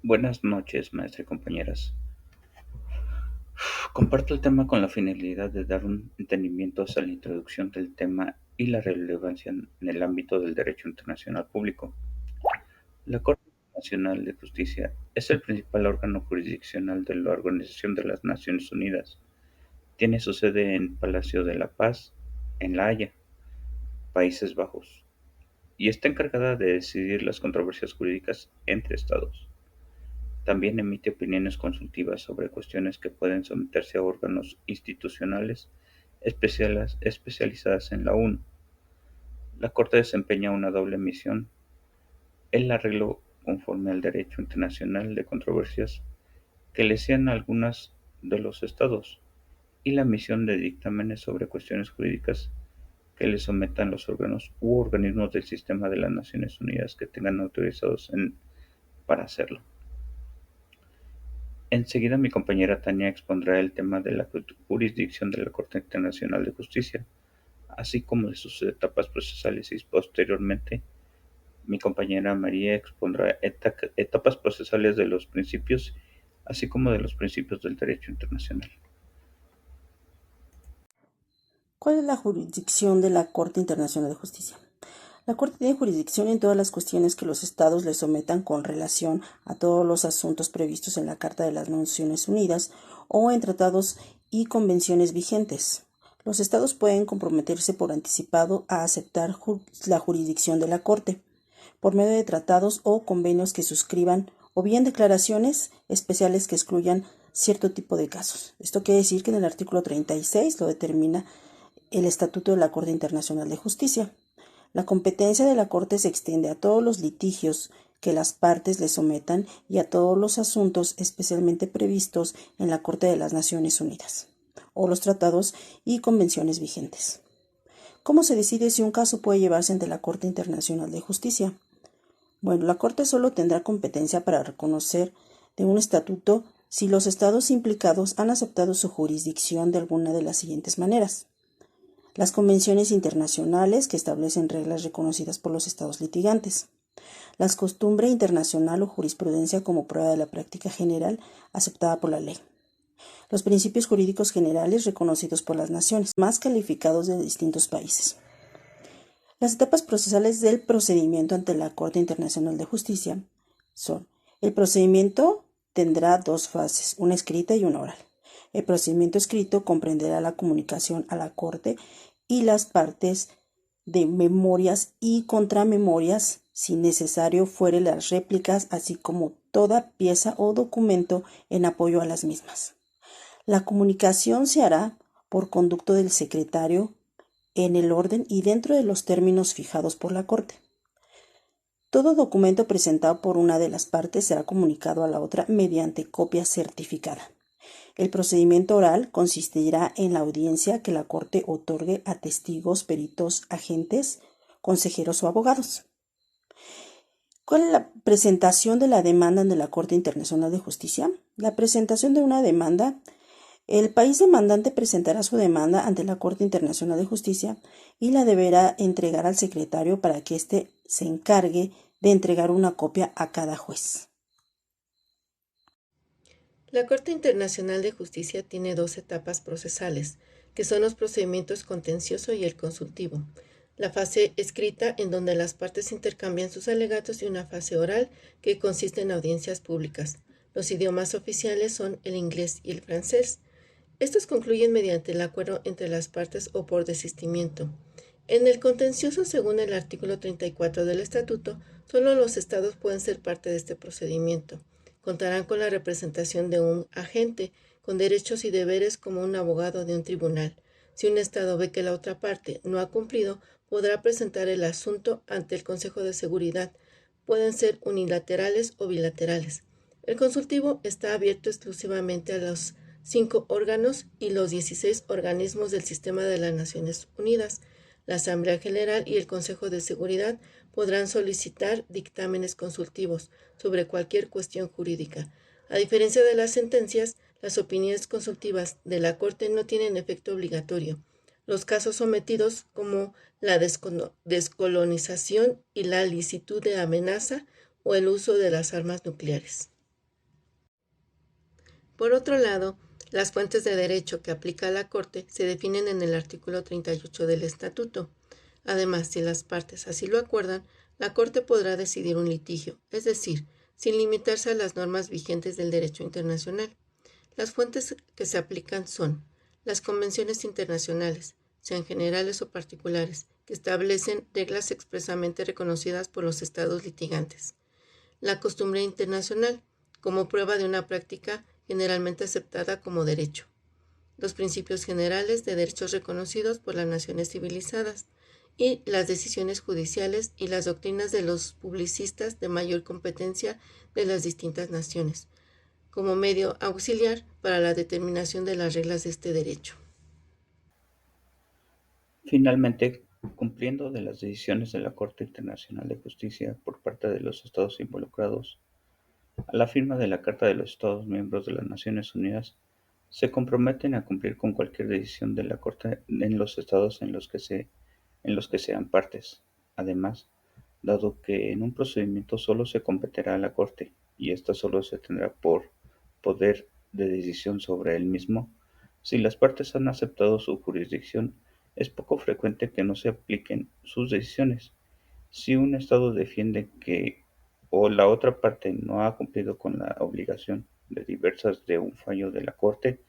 Buenas noches, maestra y compañeras. Comparto el tema con la finalidad de dar un entendimiento hacia la introducción del tema y la relevancia en el ámbito del derecho internacional público. La Corte Internacional de Justicia es el principal órgano jurisdiccional de la Organización de las Naciones Unidas. Tiene su sede en Palacio de la Paz, en La Haya, Países Bajos, y está encargada de decidir las controversias jurídicas entre Estados. También emite opiniones consultivas sobre cuestiones que pueden someterse a órganos institucionales especializadas en la ONU. La Corte desempeña una doble misión: el arreglo conforme al derecho internacional de controversias que le sean algunas de los Estados, y la misión de dictámenes sobre cuestiones jurídicas que le sometan los órganos u organismos del sistema de las Naciones Unidas que tengan autorizados para hacerlo. Enseguida mi compañera Tania expondrá el tema de la jurisdicción de la Corte Internacional de Justicia, así como de sus etapas procesales, y posteriormente mi compañera María expondrá etapas procesales de los principios, así como de los principios del derecho internacional. ¿Cuál es la jurisdicción de la Corte Internacional de Justicia? La Corte tiene jurisdicción en todas las cuestiones que los Estados le sometan con relación a todos los asuntos previstos en la Carta de las Naciones Unidas o en tratados y convenciones vigentes. Los Estados pueden comprometerse por anticipado a aceptar la jurisdicción de la Corte por medio de tratados o convenios que suscriban o bien declaraciones especiales que excluyan cierto tipo de casos. Esto quiere decir que en el artículo 36 lo determina el Estatuto de la Corte Internacional de Justicia. La competencia de la Corte se extiende a todos los litigios que las partes le sometan y a todos los asuntos especialmente previstos en la Corte de las Naciones Unidas o los tratados y convenciones vigentes. ¿Cómo se decide si un caso puede llevarse ante la Corte Internacional de Justicia? Bueno, la Corte solo tendrá competencia para reconocer de un estatuto si los estados implicados han aceptado su jurisdicción de alguna de las siguientes maneras: las convenciones internacionales que establecen reglas reconocidas por los estados litigantes, la costumbre internacional o jurisprudencia como prueba de la práctica general aceptada por la ley, los principios jurídicos generales reconocidos por las naciones, más calificados de distintos países. Las etapas procesales del procedimiento ante la Corte Internacional de Justicia son: el procedimiento tendrá dos fases, una escrita y una oral. El procedimiento escrito comprenderá la comunicación a la Corte y las partes de memorias y contramemorias, si necesario fuere las réplicas, así como toda pieza o documento en apoyo a las mismas. La comunicación se hará por conducto del secretario en el orden y dentro de los términos fijados por la Corte. Todo documento presentado por una de las partes será comunicado a la otra mediante copia certificada. El procedimiento oral consistirá en la audiencia que la Corte otorgue a testigos, peritos, agentes, consejeros o abogados. ¿Cuál es la presentación de la demanda ante la Corte Internacional de Justicia? La presentación de una demanda: el país demandante presentará su demanda ante la Corte Internacional de Justicia y la deberá entregar al secretario para que éste se encargue de entregar una copia a cada juez. La Corte Internacional de Justicia tiene dos etapas procesales, que son los procedimientos contencioso y el consultivo. La fase escrita, en donde las partes intercambian sus alegatos, y una fase oral, que consiste en audiencias públicas. Los idiomas oficiales son el inglés y el francés. Estos concluyen mediante el acuerdo entre las partes o por desistimiento. En el contencioso, según el artículo 34 del Estatuto, solo los estados pueden ser parte de este procedimiento. Contarán con la representación de un agente, con derechos y deberes como un abogado de un tribunal. Si un estado ve que la otra parte no ha cumplido, podrá presentar el asunto ante el Consejo de Seguridad. Pueden ser unilaterales o bilaterales. El consultivo está abierto exclusivamente a los 5 órganos y los 16 organismos del sistema de las Naciones Unidas. La Asamblea General y el Consejo de Seguridad podrán solicitar dictámenes consultivos sobre cualquier cuestión jurídica. A diferencia de las sentencias, las opiniones consultivas de la Corte no tienen efecto obligatorio. Los casos sometidos, como la descolonización y la licitud de amenaza o el uso de las armas nucleares. Por otro lado, las fuentes de derecho que aplica la Corte se definen en el artículo 38 del Estatuto. Además, si las partes así lo acuerdan, la Corte podrá decidir un litigio, es decir, sin limitarse a las normas vigentes del derecho internacional. Las fuentes que se aplican son las convenciones internacionales, sean generales o particulares, que establecen reglas expresamente reconocidas por los estados litigantes. La costumbre internacional, como prueba de una práctica generalmente aceptada como derecho. Los principios generales de derechos reconocidos por las naciones civilizadas y las decisiones judiciales y las doctrinas de los publicistas de mayor competencia de las distintas naciones, como medio auxiliar para la determinación de las reglas de este derecho. Finalmente, cumpliendo de las decisiones de la Corte Internacional de Justicia por parte de los Estados involucrados, a la firma de la Carta de los Estados miembros de las Naciones Unidas, se comprometen a cumplir con cualquier decisión de la Corte en los estados en los que sean partes. Además, dado que en un procedimiento solo se competirá a la Corte y ésta solo se tendrá por poder de decisión sobre el mismo, si las partes han aceptado su jurisdicción, es poco frecuente que no se apliquen sus decisiones. Si un Estado defiende que o la otra parte no ha cumplido con la obligación de diversas de un fallo de la Corte,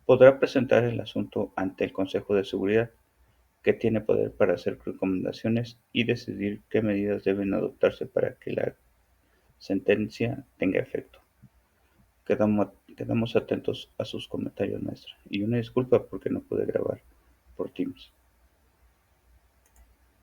podrá presentar el asunto ante el Consejo de Seguridad, que tiene poder para hacer recomendaciones y decidir qué medidas deben adoptarse para que la sentencia tenga efecto. Quedamos atentos a sus comentarios, maestra. Y una disculpa porque no pude grabar por Teams.